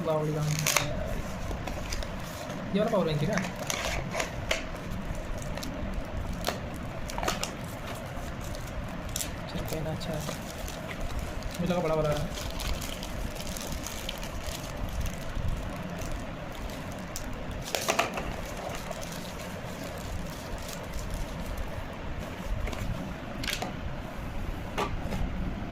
बावड़ी काम है। ये वाला पावर बैंक है क्या? ठीक है ना, अच्छा है, मुझे लगा बड़ा बड़ा है।